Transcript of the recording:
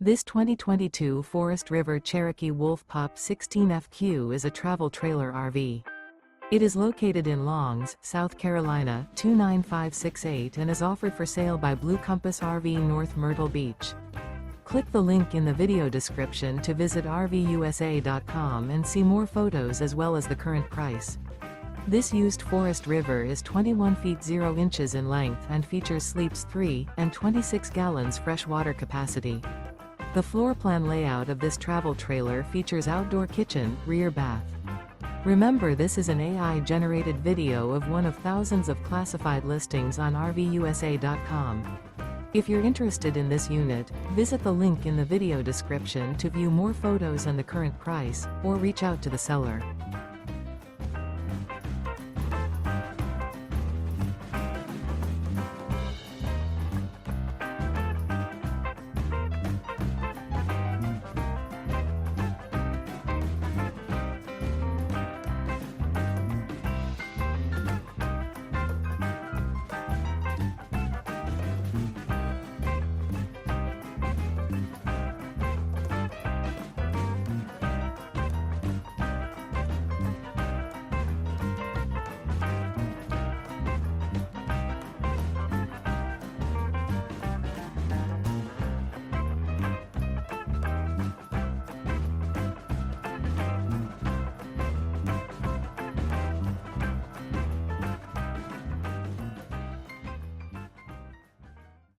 This 2022 Forest River Cherokee Wolf Pup 16FQ is a travel trailer RV. It is located in Longs, South Carolina 29568 and is offered for sale by Blue Compass RV North Myrtle Beach. Click the link in the video description to visit RVUSA.com and see more photos as well as the current price. This used Forest River is 21 feet 0 inches in length and features sleeps 3 and 26 gallons fresh water capacity. The floor plan layout of this travel trailer features outdoor kitchen, rear bath. Remember, this is an AI-generated video of one of thousands of classified listings on RVUSA.com. If you're interested in this unit, visit the link in the video description to view more photos and the current price, or reach out to the seller.